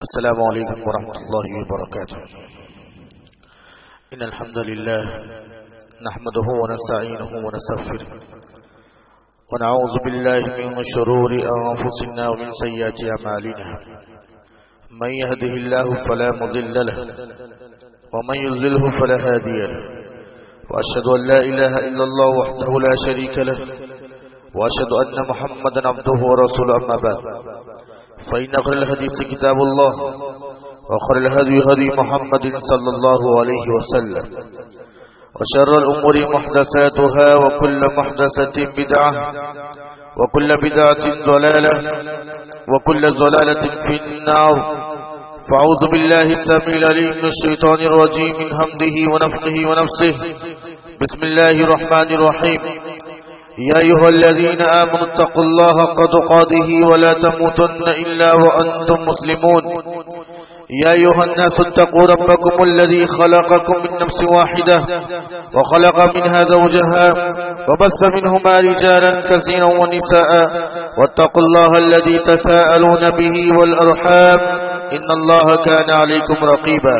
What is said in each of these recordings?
السلام عليكم ورحمة الله وبركاته. إن الحمد لله نحمده ونستعينه ونستغفره ونعوذ بالله من شرور أنفسنا ومن سيئات أعمالنا. من يهده الله فلا مضل له ومن يضلله فلا هادي له. وأشهد أن لا إله إلا الله وحده لا شريك له وأشهد أن محمدا عبده ورسوله. أما بعد فإن خير الحديث كتاب الله وخير الهدي هدي محمد صلى الله عليه وسلم وشر الأمور محدثاتها وكل محدثة بدعة وكل بدعة ضلالة وكل ضلالة في النار. فأعوذ بالله السميع العليم من الشيطان الرجيم من همزه ونفخه ونفسه. بسم الله الرحمن الرحيم. يا أيها الذين آمنوا اتقوا الله حق تقاته ولا تموتن إلا وأنتم مسلمون. يا أيها الناس اتقوا ربكم الذي خلقكم من نفس واحدة وخلق منها زوجها وبث منهما رجالا كثيرا ونساء واتقوا الله الذي تساءلون به والأرحام إن الله كان عليكم رقيبا.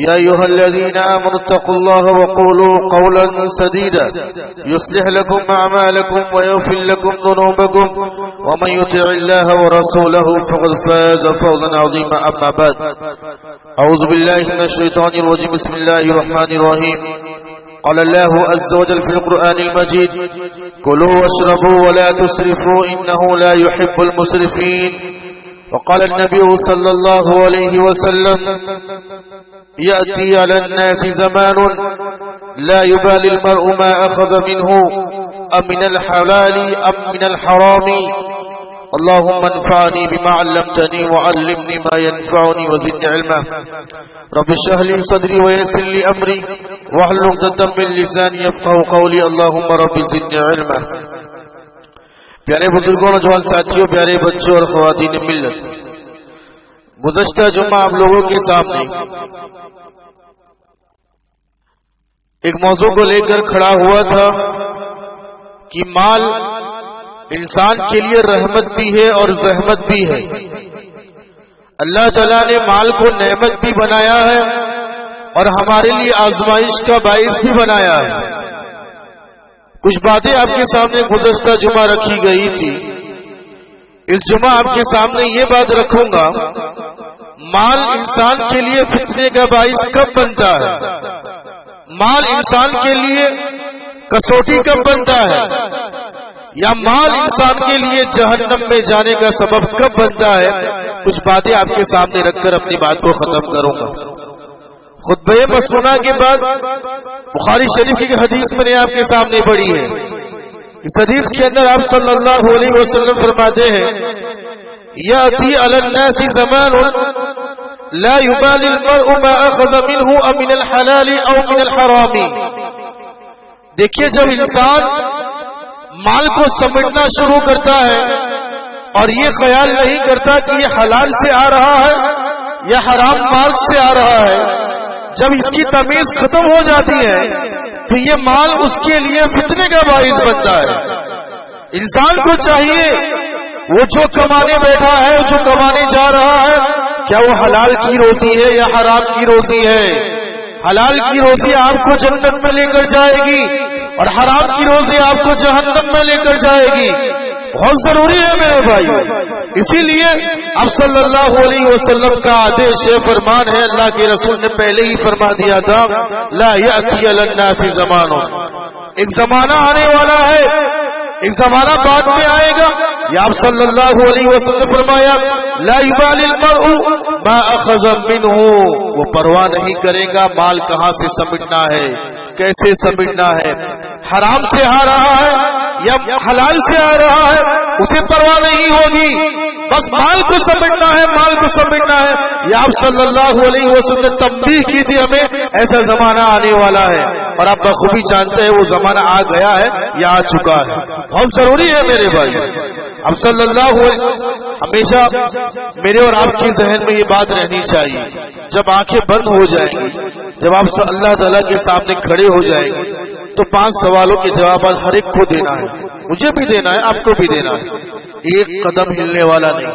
يا أيها الذين آمنوا اتقوا الله وقولوا قولا سديدا يصلح لكم أعمالكم ويغفر لكم ذنوبكم ومن يطع الله ورسوله فقد فاز فوزا عظيما. أما بعد أعوذ بالله من الشيطان الرجيم. بسم الله الرحمن الرحيم. قال الله عز وجل في القرآن المجيد كلوا واشربوا ولا تسرفوا إنه لا يحب المسرفين. وقال النبي صلى الله عليه وسلم يأتي على الناس زمان لا يبالي المرء ما أخذ منه أم من الحلال أم من الحرام. اللهم انفعني بما علمتني وعلمني ما ينفعني وزدني علما. رب اشرح لي صدري ويسر لي أمري واحلل عقدة من لساني يفقهوا قولي. اللهم رب زدني علما. پیارے بزرگوں نوجوان ساتھیوں، پیارے بچوں اور خواتین ملت، گزشتہ جمعہ آپ لوگوں کے سامنے ایک موضوع کو لے کر کھڑا ہوا تھا کہ مال انسان کے لیے رحمت بھی ہے اور زحمت بھی ہے. اللہ تعالیٰ نے مال کو نعمت بھی بنایا ہے اور ہمارے لیے آزمائش کا باعث بھی بنایا ہے. کچھ باتیں آپ کے سامنے گزشتہ جمعہ رکھی گئی تھی. اس جمعہ آپ کے سامنے یہ بات رکھوں گا، مال انسان کے لیے فتنے کا باعث کب بنتا ہے؟ مال انسان کے لیے کسوٹی کب بنتا ہے؟ یا مال انسان کے لیے جہنم میں جانے کا سبب کب بنتا ہے؟ کچھ باتیں آپ کے سامنے رکھ کر اپنی بات کو ختم کروں گا. خطبہ مسنونہ کے بعد بخاری شریف کی حدیث میں نے آپ کے سامنے پڑھی ہے. اس حدیث کے اندر آپ صلی اللہ علیہ وسلم فرماتے ہیں یاتی علی الناس زمان لا یبالی المرء ما اخذ منه ام من الحلال او من الحرام. دیکھیے، جب انسان مال کو سمجھنا شروع کرتا ہے اور یہ خیال نہیں کرتا کہ یہ حلال سے آ رہا ہے یا حرام مال سے آ رہا ہے، جب اس کی تمیز ختم ہو جاتی ہے تو یہ مال اس کے لیے فتنے کا باعث بنتا ہے. انسان کو چاہیے وہ جو کمانے بیٹھا ہے، جو کمانے جا رہا ہے، کیا وہ حلال کی روزی ہے یا حرام کی روزی ہے؟ حلال کی روزی آپ کو جنت میں لے کر جائے گی اور حرام کی روزی آپ کو جہنم میں لے کر جائے گی. بہت ضروری ہے میرے بھائی. اسی لیے اب صلی اللہ علیہ وسلم کا آدیش ہے، فرمان ہے، اللہ کے رسول نے پہلے ہی فرما دیا تھا لا یأتی علی الناس زمان. ایک زمانہ آنے والا ہے، ایک زمانہ بعد میں آئے گا. یا آپ صلی اللہ علیہ وسلم نے فرمایا لا یبالی المرء ما اخذ منہ. وہ پرواہ نہیں کرے گا مال کہاں سے سمجھنا ہے، کیسے سمجھنا ہے، حرام سے آ رہا ہے یا حلال سے آ رہا ہے، اسے پرواہ نہیں ہوگی. بس مال کو سمجھنا ہے، مال کو سمجھنا ہے. یا آپ صلی اللہ علیہ وسلم نے تنبیہ کی تھی ہمیں ایسا زمانہ آنے والا ہے، اور آپ بخوبی جانتے ہیں وہ زمانہ آ گیا ہے یا آ چکا ہے. بہت ضروری ہے میرے بھائی. اب صلی اللہ علیہ ہمیشہ میرے اور آپ کے ذہن میں یہ بات رہنی چاہیے، جب آنکھیں بند ہو جائیں گی، جب آپ اللہ تعالیٰ کے سامنے کھڑے ہو جائیں گے تو 5 سوالوں کے جوابات ہر ایک کو دینا ہے. مجھے بھی دینا ہے، آپ کو بھی دینا ہے. ایک قدم ہلنے والا نہیں.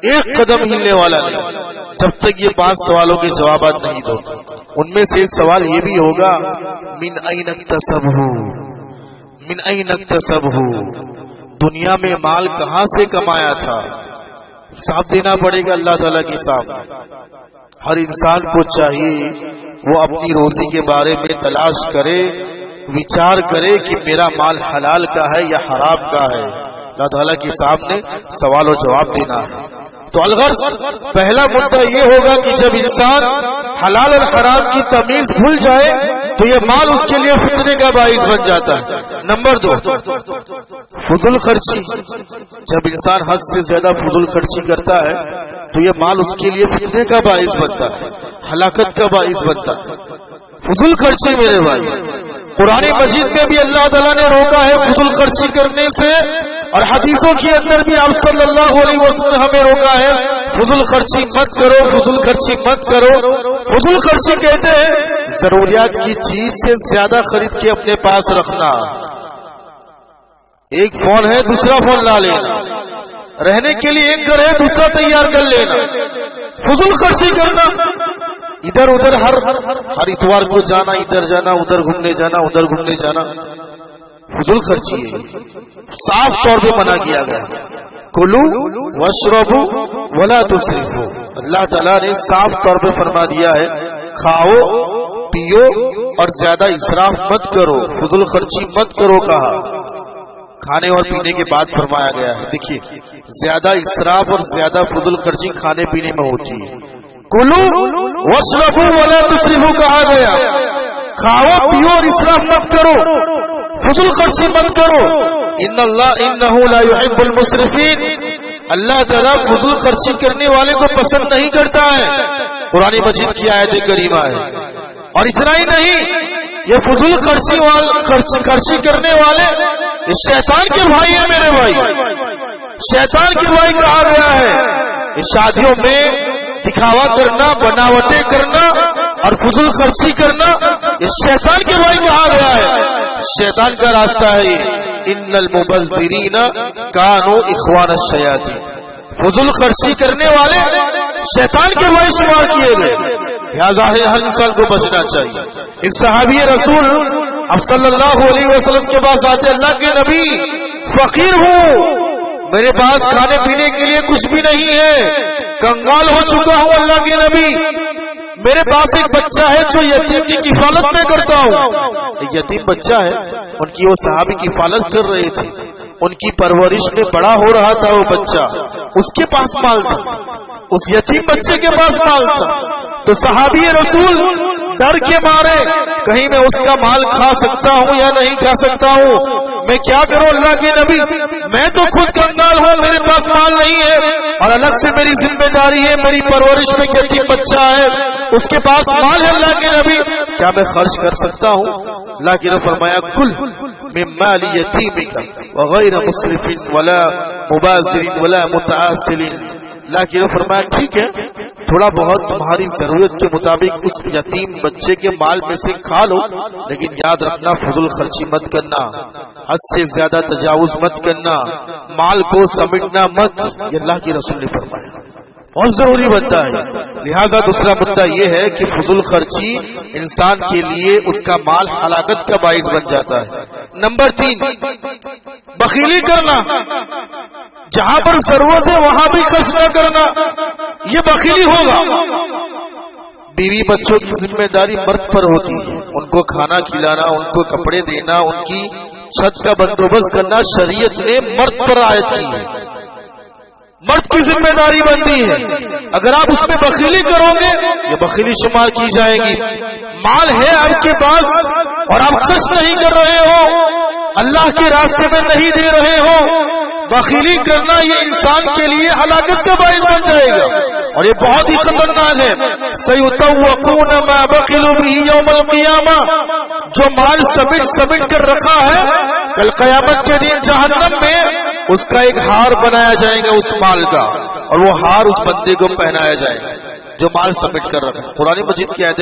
ایک قدم ہلنے والا نہیں جب تک یہ 5 سوالوں کے جوابات نہیں دو. ان میں سے ایک سوال یہ بھی ہوگا من این اکتسبہ، من این اکتسبہ، دنیا میں مال کہاں سے کمایا تھا. حساب دینا پڑے گا اللہ تعالیٰ کے سامنے. ہر انسان کو چاہیے وہ اپنی روزی کے بارے میں تلاش کرے، وچار کرے کہ میرا مال حلال کا ہے یا حرام کا ہے. اللہ تعالیٰ کے سامنے سوال و جواب دینا ہے. تو الغرض پہلا مدعا یہ ہوگا کہ جب انسان حلال اور حرام کی تمیز بھول جائے تو یہ مال اس کے لیے فتنے کا باعث بن جاتا ہے. نمبر 2 فضول خرچی. جب انسان حد سے زیادہ فضول خرچی کرتا ہے تو یہ مال اس کے لیے فتنے کا باعث بنتا ہے، ہلاکت کا باعث بنتا ہے. فضول خرچی میرے بھائی، قرآن مجید میں بھی اللہ تعالیٰ نے روکا ہے فضول خرچی کرنے سے، اور حدیثوں کے اندر بھی آپ صلی اللہ علیہ وسلم نے ہمیں روکا ہے فضول خرچی مت کرو، فضول خرچی مت کرو. فضول خرچی کہتے ہیں ضروریات کی چیز سے زیادہ خرید کے اپنے پاس رکھنا. ایک فون ہے دوسرا فون لا لینا، رہنے کے لیے ایک گھر ہے دوسرا تیار کر لینا. فضول خرچی کرنا، ادھر ادھر ہر اتوار کو جانا، ادھر جانا، ادھر گھومنے جانا، ادھر گھومنے جانا، فضول خرچی ہے. صاف طور پہ منع کیا گیا کلو واشربو ولا تسرفو. اللہ تعالیٰ نے صاف طور پہ فرما دیا ہے کھاؤ پیو اور زیادہ اسراف مت کرو، فضول خرچی مت کرو کہا. کھانے اور پینے کے بعد فرمایا گیا ہے. دیکھیے زیادہ اسراف اور زیادہ فضول خرچی کھانے پینے میں ہوتی ہے. کلو واشربو ولا تسرفو کہا گیا، کھاؤ پیو اور اسراف مت کرو، فضول خرچی مت کرو. انہ لا يحب المسرفین، اللہ تعالیٰ فضول خرچی کرنے والے کو پسند نہیں کرتا ہے. قرآن مجید کی آیت کریمہ ہے. اور اتنا ہی نہیں، یہ فضول خرچی کرنے والے یہ شیطان کے بھائی ہیں میرے بھائی. شیطان کے بھائی کہا گیا ہے. شادیوں میں دکھاوا کرنا، بناوٹیں کرنا اور فضول خرچی کرنا یہ شیطان کے بھائی کہا گیا ہے. شیطان کا راستہ ہے یہ. ان المبذرین کانوا اخوان الشیاطین. فضول خرچی کرنے والے شیطان کے بھائی شمار کیے گئے. لہذا ہر انسان کو بچنا چاہیے. ایک صحابی رسول اب صلی اللہ علیہ وسلم کے پاس آتے، اللہ کے نبی فقیر ہوں، میرے پاس کھانے پینے کے لیے کچھ بھی نہیں ہے، کنگال ہو چکا ہوں اللہ کے نبی، میرے پاس ایک بچہ ہے جو یتیم کی کفالت میں کرتا ہوں. یتیم بچہ ہے، ان کی وہ صحابی کفالت کر رہے تھے، ان کی پرورش میں بڑا ہو رہا تھا وہ بچہ، اس کے پاس مال تھا، اس یتیم بچے کے پاس مال تھا. تو صحابی رسول ڈر کے مارے کہیں میں اس کا مال کھا سکتا ہوں یا نہیں کھا سکتا ہوں، میں کیا کروں اللہ کے نبی، میں تو خود کنگال ہوں، میرے پاس مال نہیں ہے اور الگ سے میری ذمہ داری ہے، میری پرورش میں یتیم بچہ ہے، اس کے پاس مال ہے اللہ کے نبی، کیا میں خرچ کر سکتا ہوں؟ اللہ کی نے فرمایا کل من مال یتیمک وغیر مسرف ولا مبذر ولا متعاسل. اللہ کی نے فرمایا ٹھیک ہے، تھوڑا بہت تمہاری ضرورت کے مطابق اس یتیم بچے کے مال میں سے کھا لو، لیکن یاد رکھنا فضول خرچی مت کرنا، حد سے زیادہ تجاوز مت کرنا، مال کو سمیٹنا مت. یہ اللہ کی رسول نے فرمایا بہت ضروری بنتا ہے. لہذا دوسرا مدعا یہ ہے کہ فضول خرچی انسان کے لیے اس کا مال ہلاکت کا باعث بن جاتا ہے. نمبر 3 بخیلی کرنا، جہاں پر ضرورت ہے وہاں بھی خرچ نہ کرنا، یہ بخیلی ہوگا. بیوی بچوں کی ذمہ داری مرد پر ہوتی ہے، ان کو کھانا کھلانا، ان کو کپڑے دینا، ان کی چھت کا بندوبست کرنا شریعت نے مرد پر عائد کی ہے، مرد کی ذمہ داری بنتی ہے. اگر آپ اس میں بخیلی کرو گے یہ بخیلی شمار کی جائے گی. مال ہے آپ کے پاس اور آپ خرچ نہیں کر رہے ہو، اللہ کے راستے میں نہیں دے رہے ہو، بخیلی کرنا یہ انسان کے لیے ہلاکت کا باعث بن جائے گا اور یہ بہت ہی خطرناک ہے. سیطوقون ما بخلوا به یوم القیامہ، جو مال سمیٹ کر رکھا ہے کل قیامت کے دن جہنم میں اس کا ایک ہار بنایا جائے گا اس مال کا، اور وہ ہار اس بندے کو پہنایا جائے گا جو مال سمیٹ کر رکھا. قرآن مجید کی آیت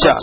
4,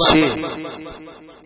6,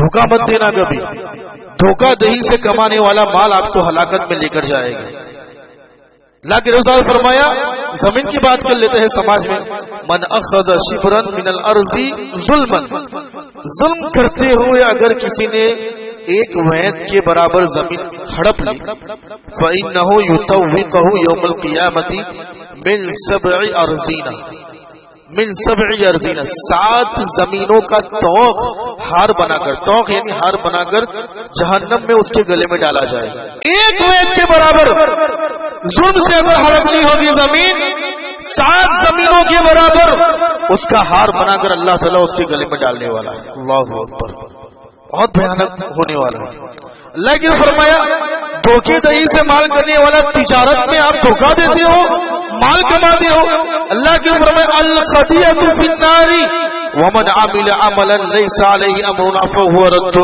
دھوکہ مت دینا کبھی. دھوکہ دہی سے کمانے والا مال آپ کو ہلاکت میں لے کر جائے گا. اللہ کے رسول فرمایا, زمین کی بات کر لیتے ہیں سماج میں, من اخذ شبرا من الارض ظلما, ظلم کرتے ہوئے اگر کسی نے ایک وید کے برابر زمین ہڑپ لی, فإنه يطوقه يوم القيامة من 7 أرضين, من 7 أرضين, 7 زمینوں کا توق ہار بنا کر, توق یعنی ہار بنا کر جہنم میں اس کے گلے میں ڈالا جائے گا. ایک وید کے برابر ظلم سے اگر ہڑپنی ہوگی زمین, 7 زمینوں کے برابر اس کا ہار بنا کر اللہ تعالیٰ اس کے گلے میں ڈالنے والا ہے. اللہ اکبر, بہت بھیانک ہونے والا ہے. اللہ نے فرمایا دھوکے دہی سے مال کرنے والا, تجارت میں آپ دھوکہ دیتے ہو, مال کماتے ہو. اللہ کے فرمایا الخطیئۃ فی النار ومن عمل عملا لیس علیہ امرنا فہو رد.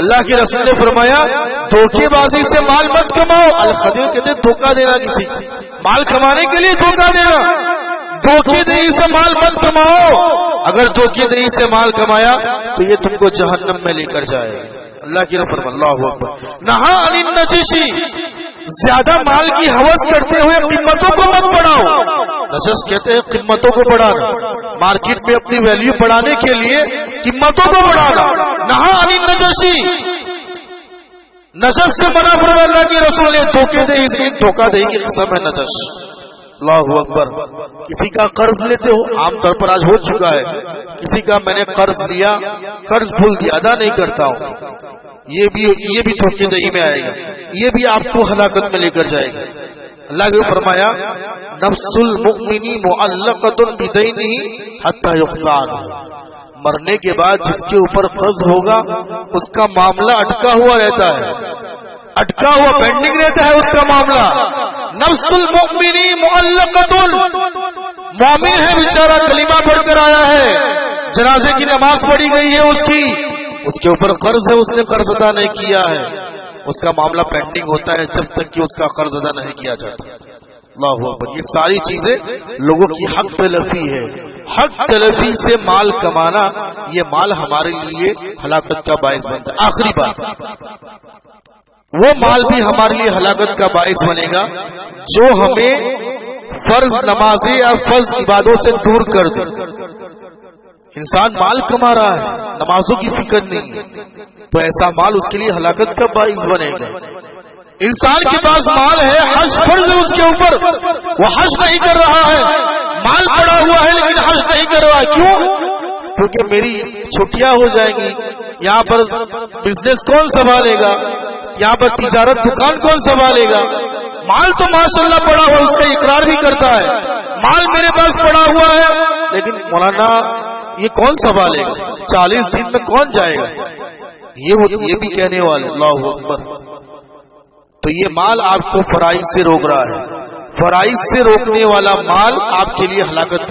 اللہ کے رسول نے فرمایا دھوکے بازی سے مال مت کماؤ. الخطیئہ کہتے ہیں دھوکہ دینا, کسی مال کمانے کے لیے دھوکہ دینا. دھوکے دہی سے مال مت کماؤ. اگر دھوکے دہی سے مال کمایا تو یہ تم کو جہنم میں لے کر جائے. اللہ کی رفرم. اللہ اکبر. نہا عن النجشی, زیادہ مال کی ہوس کرتے ہوئے قیمتوں کو مت بڑھاؤ. نجش کہتے ہیں قیمتوں کو بڑھانا, مارکیٹ میں اپنی ویلیو بڑھانے کے لیے قیمتوں کو بڑھانا. نہا عن النجشی, نجش سے منع فرمایا اللہ کے رسول نے. دھوکے دہی سے, دھوکہ دہی کی قسم ہے نجش. اللہ اکبر. کسی کا قرض لیتے ہو, عام طور پر آج ہو چکا ہے, کسی کا میں نے قرض لیا, قرض بھول دیا, ادا نہیں کرتا ہوں, یہ بھی دھوکے دہی میں آئے گا, یہ بھی آپ کو ہلاکت میں لے کر جائے گا. اللہ نے فرمایا نفس المؤمن معلقۃ بدینہ حتی یقضى عنہ, مرنے کے بعد جس کے اوپر قرض ہوگا اس کا معاملہ اٹکا ہوا رہتا ہے, اٹکا ہوا پینڈنگ رہتا ہے اس کا معاملہ. نفس المؤمن معلقۃ, مومن ہے بیچارہ, کلمہ پڑھ کر آیا ہے, جنازے کی نماز پڑھی گئی ہے اس کی, اس کے اوپر قرض ہے, اس نے قرض ادا نہیں کیا ہے, اس کا معاملہ پینڈنگ ہوتا ہے جب تک کہ اس کا قرض ادا نہیں کیا جاتا. اللہ اکبر. یہ ساری چیزیں لوگوں کی حق تلفی ہے. حق تلفی سے مال کمانا, یہ مال ہمارے لیے ہلاکت کا باعث بنتا ہے. آخری بات, وہ مال بھی ہمارے لیے ہلاکت کا باعث بنے گا جو ہمیں فرض نمازیں یا فرض عبادوں سے دور کر دے. انسان مال کما رہا ہے, نمازوں کی فکر نہیں ہے, تو ایسا مال اس کے لیے ہلاکت کا باعث بنے گا. انسان کے پاس مال ہے, حج فرض ہے اس کے اوپر, وہ حج نہیں کر رہا ہے, مال پڑا ہوا ہے لیکن حج نہیں کر رہا ہے. کیوں؟ کیونکہ میری چھٹیاں ہو جائیں گی, یہاں پر بزنس کون سنبھالے گا, یہاں پر تجارت دکان کون سنبھالے گا. مال تو ماشاءاللہ پڑا ہوا, اس کا اقرار بھی کرتا ہے, مال میرے پاس پڑا ہوا ہے, لیکن مولانا یہ کون سنبھالے گا, 40 دن میں کون جائے گا, یہ بھی کہنے والے. اللہ اکبر. تو یہ مال آپ کو فرائض سے روک رہا ہے. فرائض سے روکنے والا مال آپ کے لیے ہلاکت